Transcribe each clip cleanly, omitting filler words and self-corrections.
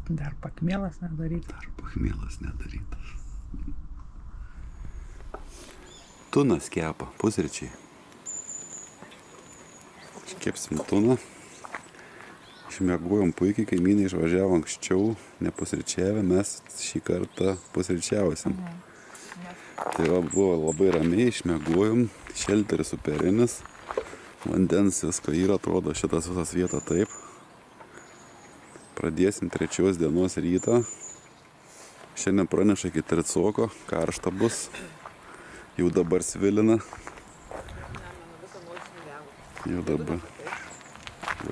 Dar pakmėlas nedarytas. Tunas kepa, pusryčiai. Iškepsim tuną. Išmiegojom puikiai, kaimynai išvažiavo anksčiau, nepusryčiavę, mes šį kartą pusryčiausim. Tai va, buvo labai ramiai, išmiegojom, šelteris superinis, vandens visko yra, atrodo šitas visas vieta taip. Pradėsim 3 dienos rytą. Šiandien praneša iki 3, karšta bus, jau dabar svilina. Jau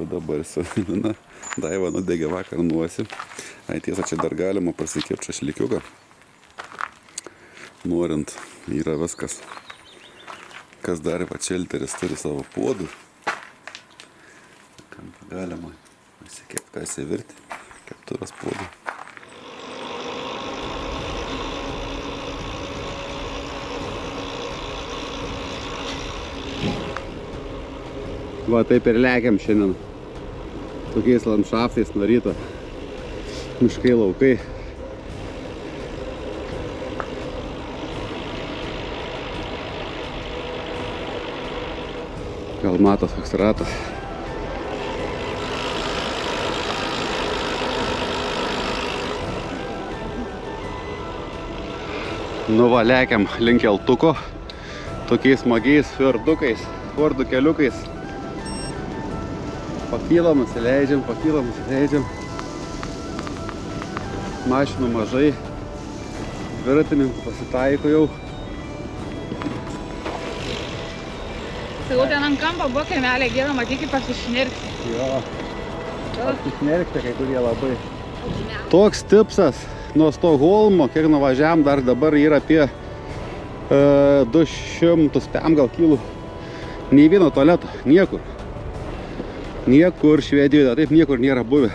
dabar svilina. Daiva nudegė vakar nosį. Ai tiesa, čia dar galima prasikėpti šašlykiuką. Norint, yra viskas. Kas dar šelteris turi savo puodų. Galima pasikėpti, ką įsivirti. Keptuvės puodų. Va, taip ir lekiam šiandien. Tokiais landšaftais nuo ryto. Miškai, laukai. Gal matos koks ratas. Nu va, lekiam link keltuko. Tokiais smagiais Fordų keliukais. Pakylam, nusileidžiam. Mašinų mažai. Dviratininkų pasitaiko jau. Sakau, ten ant kampo buvo kaimeliai, gėda matyti pasišnirkti. Jo, pasišnirkti kai kurie labai. Toks tipsas nuo Stokholmo, kiek nuvažiavam, dar dabar yra apie 200 gal kilų. Nei vieno tualeto, niekur. Niekur Švedijoje, taip niekur nėra buvę.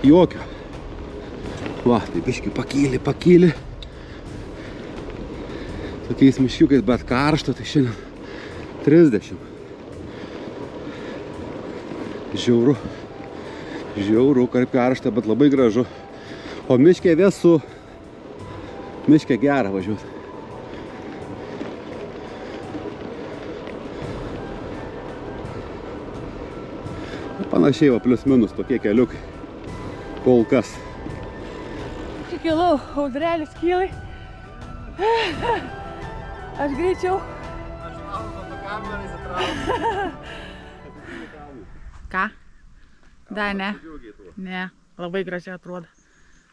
Jokio. Va, tai biški pakyli. Tokiais miškiukais, bet karšta, tai šiandien 30. Žiauru, kaip karšta, bet labai gražu. O miške vėsu, miške gera važiuoti. Panašiai va, plius minus tokie keliukai. Kol kas. Čia kilau, audrelis kylai. Aš greičiau. Aš laukiu, kad kamerą įsitraukiu. Ką? Dar ne. Ne, labai gražiai atrodo.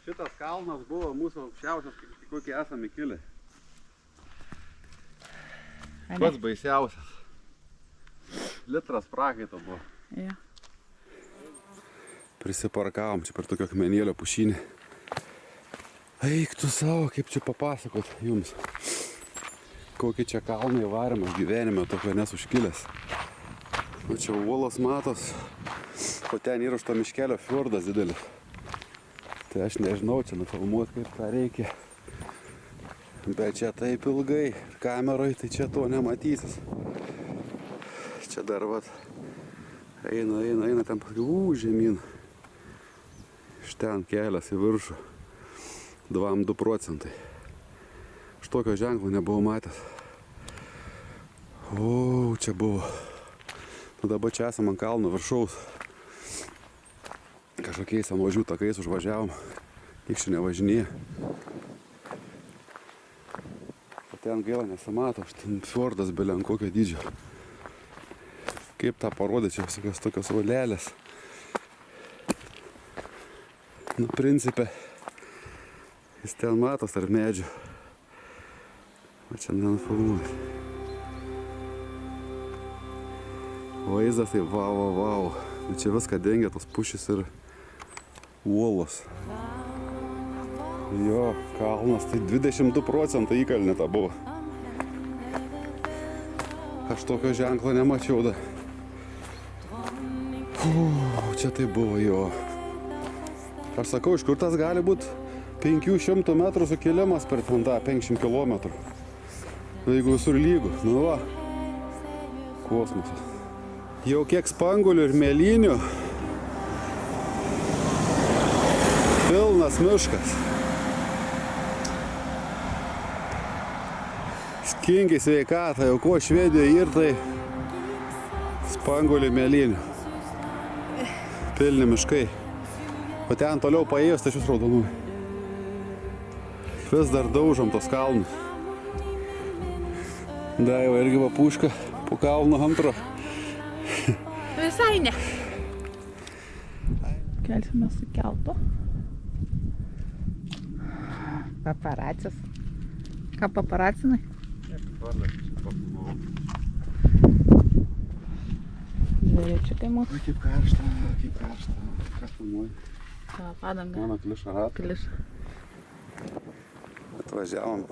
Šitas kalnas buvo mūsų aukščiausias, kokį esame kilę. Pats baisiausias. Litras prakaito buvo. Ja. Prisiparkavom čia per tokio akmenėlio pušynį. Eik tu savo, kaip čia papasakot jums. Kokį čia kalną įvarėme gyvenime, tokio nesuškilęs. O čia uolos matos, o ten yra už to miškelio fjordas didelis. Tai aš nežinau, čia nufilmuot kaip ką reikia. Bet čia taip ilgai, kameroj, tai čia to nematysis. Čia dar vat, eina ten paskui, žemyn. Iš ten kelias į viršų. 2 procentai. Aš tokio ženklo nebuvau matęs. O, čia buvo. Nu dabar čia esam ant kalno viršaus. Kažkokiais nuožių takais užvažiavom. Nieks čia nevažinėja. O ten gaila nesimato. Ten fjordas belen kokio dydžio. Kaip tą parodė, čia visokios tokios uolelės. Nu, principe, jis ten matos tarp medžių. O čia nenufilmuoti. Vaizdas tai vau. Čia viską dengia tos pušys ir uolos. Jo, kalnas, tai 22 procentai įkalnė ta buvo. Aš tokio ženklo nemačiau da. Čia tai buvo jo. Aš sakau, iš kur tas gali būti 500 metrų sukilimas per tą 50 kilometrų. Jeigu visur lygų, nu va, kosmosas. Jau kiek spanguolių ir mėlynių Pilnas miškas. Skingi sveikatą, jau ko Švedijoje ir tai spanguolių mėlynių. Pilni miškai. O ten toliau paėjus, tai šis raudonų. Vis dar daužom tos kalnus. Daiva irgi va puška po kalno antro. Visai ne. Kelsime su keltu. Paparacis. Ką paparacinai? Žvėričiukai mūsų. Kaip karšta, kaip karšta. Ką filmuoji? Padanga. Mano klišą ratą. Klišą. Atvažiavom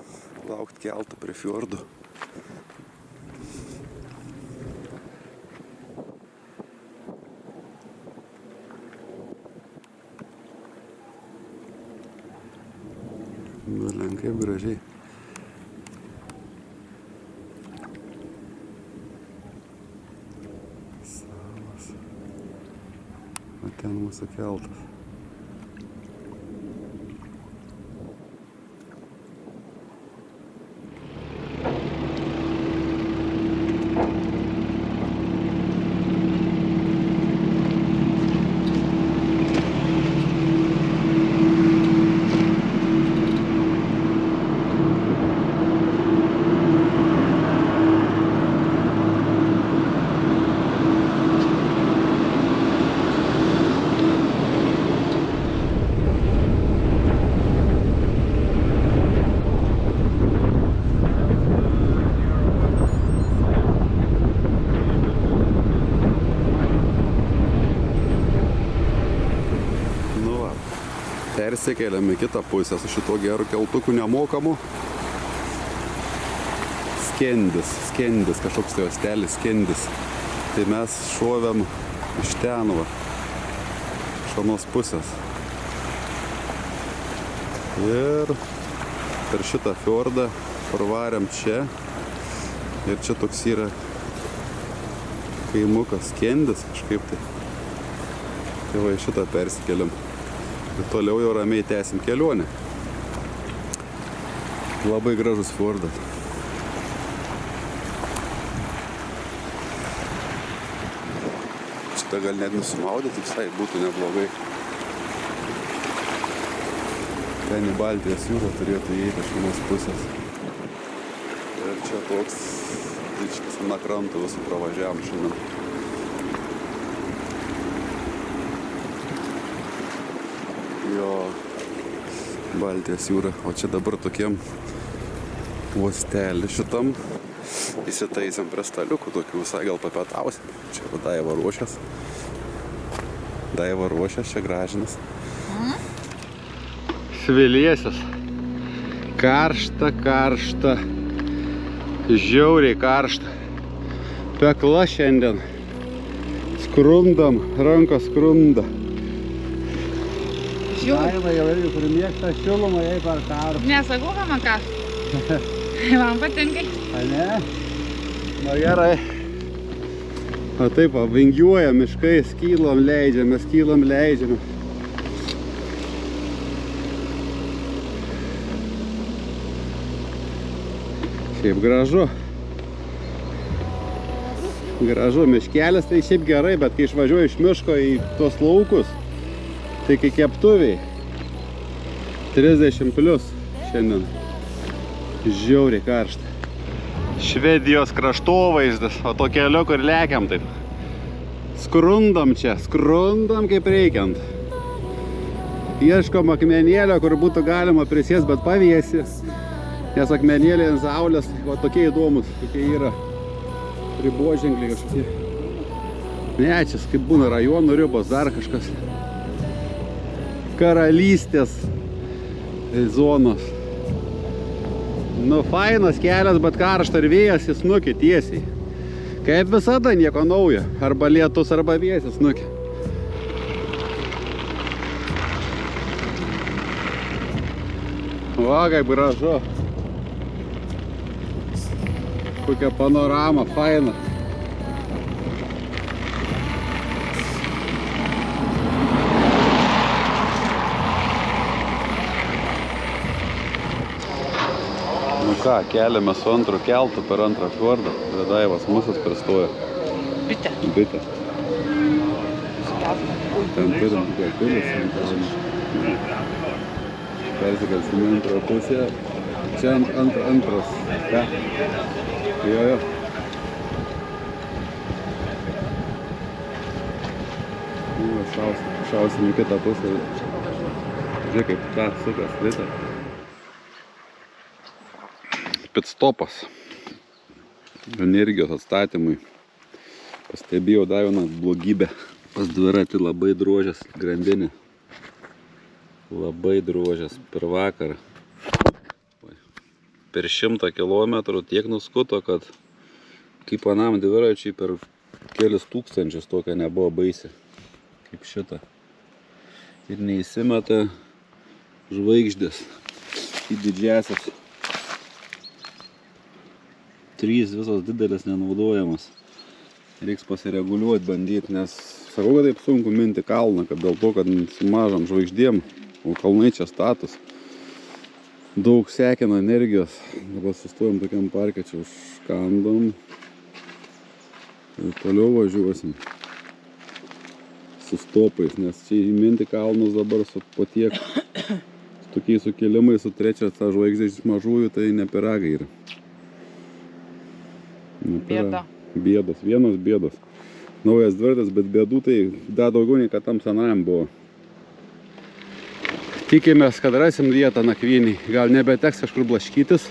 laukti keltų prie fjordų. Nulen kaip gražiai. Salas. O ten mūsų keltas. Persikėlėm į kitą pusę su šituo geru keltuku nemokamu. Skendis, kažkoks tai ostelis, skendis. Tai mes šovėm iš ten, va, iš anos pusės. Ir per šitą fjordą parvarėm čia. Ir čia toks yra kaimukas, skendis kažkaip tai. Tai va, iš šitą persikėlėm. Ir toliau jau ramiai tęsim kelionę. Labai gražus fjordas. Šitą gal net nusimaudyti visai būtų neblogai. Ten į Baltijos jūrą turėtų įeiti iš vienos pusės. Ir čia toks dičkas na krantų visų pravažiavom šiandien. Jo, Baltijos jūra. O čia dabar tokiem uostelį šitam įsitaisėm prie staliukų, tokių visai gal papietausim. Čia Daiva ruošias. Čia Gražinas. Sviliesis. Karšta. Žiauriai karšta. Pekla šiandien. Skrundam, rankos skrunda. Daiva jau irgi, kuri mėgsta šilumą, jai per karštą. Nesakau, ką man karštą. Man patinka. A ne? Na gerai. O taip, vingiuoja miškai, skylom leidžiame. Šiaip gražu. Miškelis tai šiaip gerai, bet kai išvažiuoju iš miško į tos laukus, tai kai keptuviai 30 plius šiandien. Žiauriai karšta. Švedijos kraštovaizdis, o to keliu, kur lekiam taip. Skrundam kaip reikiant. Ieškom akmenėlio, kur būtų galima prisės, bet pavėsi. Nes akmenėliai ant saulės, va tokie įdomus, kokie yra. Riboženkliai kažkokie. Ne, čia kaip būna rajonų ribos, dar kažkas. Karalystės zonos. Nu, fainas kelias, bet karšta ir vėjas įsnukė tiesiai. Kaip visada nieko naujo. Arba lietus, arba vėjas įsnukė. Va, kaip gražu. Kokia panorama, faina. Nu ką, keliame su antru keltu per antrą fjordą. Daivas musas pristoja. Bitė. Bitė. Ui. Ten turim pilis. Persikalsim į antrą pusę. Čia antras. Ką? Jo. Šausim į kitą pusę. Žiūrėk, kaip tą sukas vitą. Pitstopas. Energijos atstatymui. Pastebėjau dar vieną blogybę. Pas dviratį labai drožęs grandinė. Labai drožęs per vakarą. Per 100 kilometrų tiek nuskuto, kad kaip anam dviračiai per kelis tūkstančius tokia nebuvo baisi. Kaip šitą. Ir neįsimeta žvaigždės į didžiasias. 3 visos didelės nenaudojamas. Reiks pasireguliuoti, bandyti, nes sakau, kad taip sunku minti kalną, kad dėl to, kad su mažam žvaigždėm, o kalnai čia status. Daug sekina energijos. Dabar sustojom tokiam parke, čia užkandom. Ir toliau važiuosim. Su stopais, nes čia įminti kalnus dabar su patiek tokiais sukilimais, su trečia tą žvaigždė iš mažųjų, tai ne piragai yra. Bėda. Bėdos, vienos bėdos. Naujas dviratis, bet bėdų tai dar daugiau nei kad tam senajam buvo. Tikimės, kad rasim vietą nakvynį. Gal nebeteks kažkur blaškytis.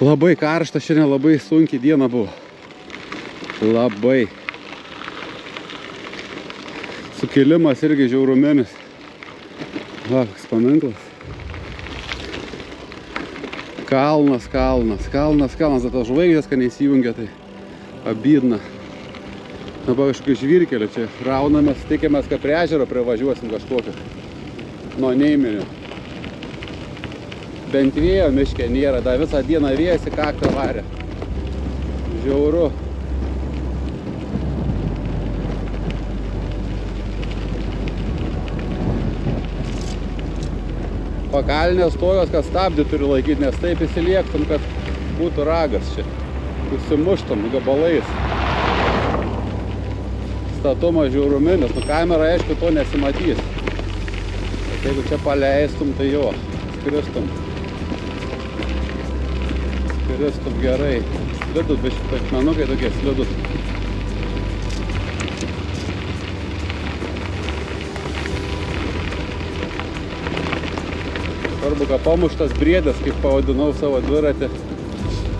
Labai karšta, šiandien labai sunki diena buvo. Labai. Sukilimas irgi žiaurumenis. Va, koks paminklas. Kalnas. Tas žvaigždės, kad neįsijungia, tai abydna. Dabar kažkokį žvyrkelį čia raunamės. Tikimės, kad prie ežero privažiuosim kažkokį. Nuo Neiminių. Bent vėjo miške nėra. Dar visą dieną vėjasi kaktą varė. Žiauru. Pakalnės tokios, kad stabdį turi laikyti, nes taip įsiliektum, kad būtų ragas čia. Užsimuštum gabalais. Statumas žiauruminis. Nu kamera, aišku, to nesimatys. Bet jeigu čia paleistum, tai jo, skristum. Skristum gerai. Slidus, biškai akmenukai tokie slidus. Svarbu, kad pamuštas briedas, kaip pavadinau savo dviratį,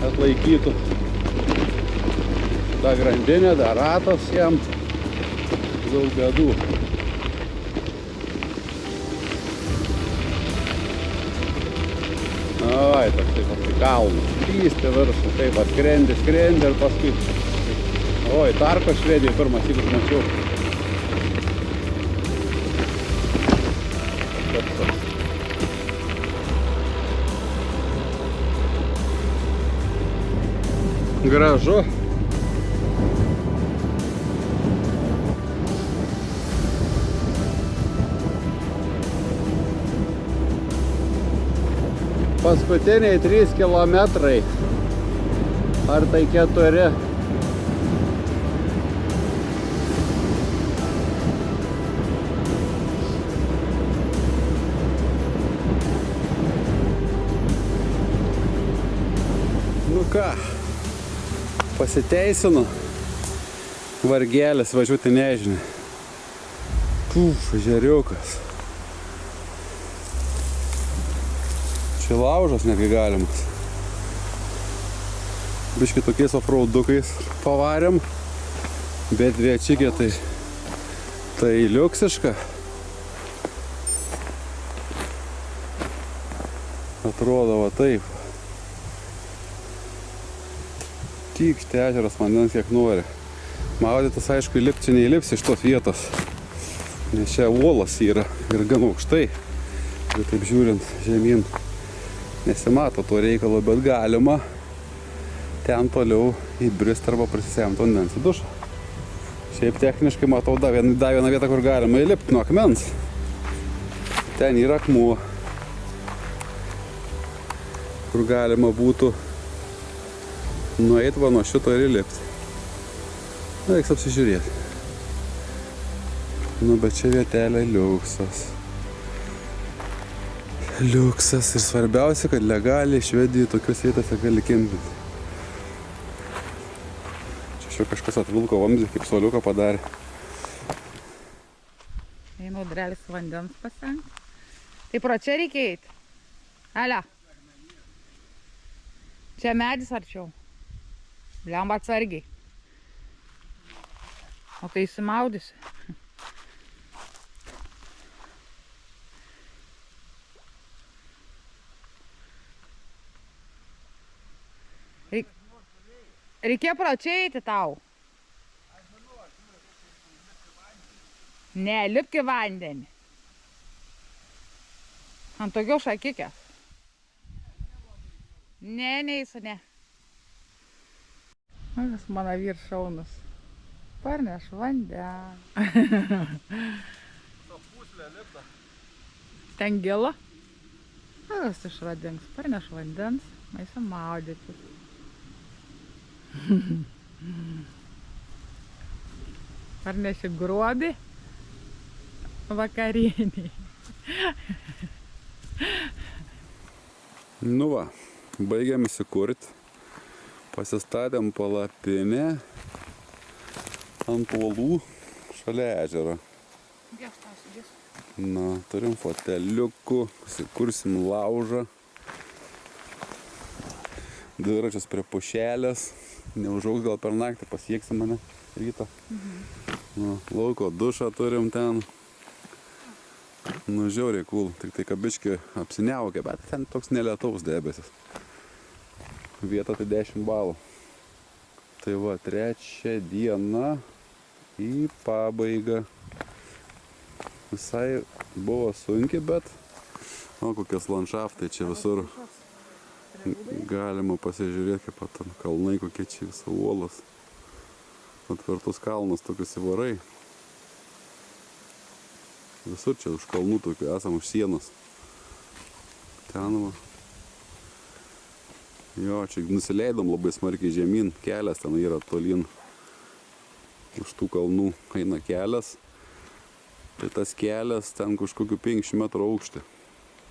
atlaikytų. Da grandinė, da ratas jam. Daug bėdų. Ai, toks taip į kalnus. Lysti viršų, taip atskrendi ir paskui. Oi, tarko Švedijoje pirmas įkus mačiau. Gražu. Paskutiniai 3 kilometrai. Ar tai 4. Nu ką, pasiteisinu. Vargelis važiuoti nežinai. Žeriukas. Čia laužas netgi galimas. Biški tokiais offroadukais pavarėm. Bet viečikė tai liuksiška. Atrodo va taip. Tykštė ežeras vandens kiek nori. Maudytas aišku įlipti čia neįlips iš tos vietos. Nes čia uolas yra ir gan aukštai. Ir taip žiūrint žemyn nesimato to reikalo, bet galima ten toliau įbrist arba prisisemti vandens į dušą. Šiaip techniškai matau dar vieną vietą, kur galima įlipti nuo akmens. Ten yra akmuo. kur galima būtų nueit va nuo šito ir įlipti. Reiks apsižiūrėti. Nu, bet čia vietelė liuksas. Liuksas ir svarbiausia, kad legaliai Švedijoje tokiuose vietose gali kempinti. Čia kažkas atvilko vamzdį, kaip suoliuką padarė. Einu audrelis vandens pasengti. Tai pro čia reikia eiti. Alio. Čia medis arčiau. Blemba atsargiai. O tai įsimaudysi. Reikėjo pro čia eiti tau. Ne, lipk į vandenį. Ant tokios šakikės. Ne, neįsiu, ne. Kas mano vyr šaunus. Parneš vandenį. Ten gila. Kas išradings. Parneš vandens. Eisim maudytis. Parneši gruodį vakarienį. Nu va, baigėm įsikurti. Pasistatėm palapinę ant uolų šalia ežero. Na, turim foteliukų, įsikursim laužą. Dviračius prie pušelės. Neužaugs gal per naktį, pasieksim mane rytą. Nu, lauko dušą turim ten. Nu, žiauriai cool. Tik tai kabiški apsiniaukė, bet ten toks nelietaus debesis. Vieta tai 10 balų. Tai va, 3 diena į pabaigą. Visai buvo sunki, bet o kokias landšaftai čia visur. Galima pasižiūrėti, kaip ten kalnai, kokie čia visą uolas. Atvertus kalnus tokius įvarai. Visur čia už kalnų tokių esam, už sienos. Ten va. Jo, čia nusileidom labai smarkiai žemyn. Kelias ten yra tolyn. Už tų kalnų eina kelias. Tai tas kelias ten kažkokiu 500 metrų aukštį.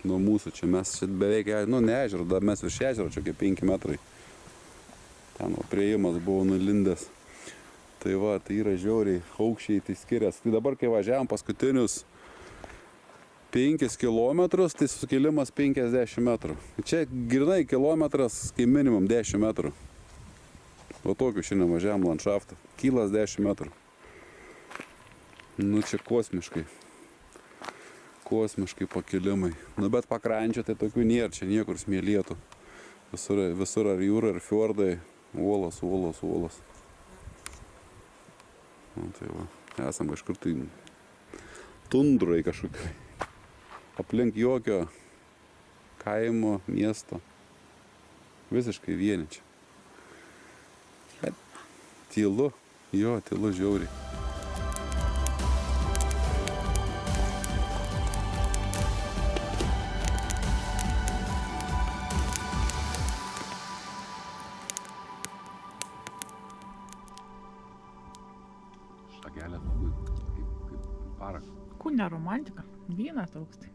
Nuo mūsų čia mes čia beveik, nu ne ežero, dar mes virš ežero, čia kaip 5 metrai. Ten va, priėjimas buvo nulindęs. Tai va, tai yra žiauriai aukščiai, tai skirias. Tai dabar, kai važiavom paskutinius 5 kilometrus, tai sukilimas 50 metrų. Čia grinai kilometras, kai minimum 10 metrų. O tokiu šiandien važiavom landšaftą. Kylas 10 metrų. Nu čia kosmiškai. Kosmiškai pakilimai. Nu, bet pakrančio tai tokių nėra, čia niekur smėlėtų. Visur ar jūra, ar fjordai, uolas. Nu, tai va, esam kažkur tai tundrai kažkokiai. Aplink jokio kaimo, miesto. Visiškai vieni čia. Bet tylu, jo, tylu žiauriai. Šakelės labai kaip paraka. Kūne romantika. Vynas toks.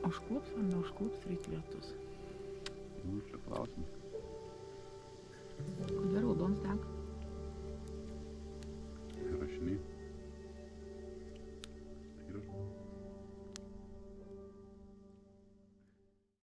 Užklups ar neužklups ryt lietus? Nu, čia klausimas. Kodėl raudonas dega?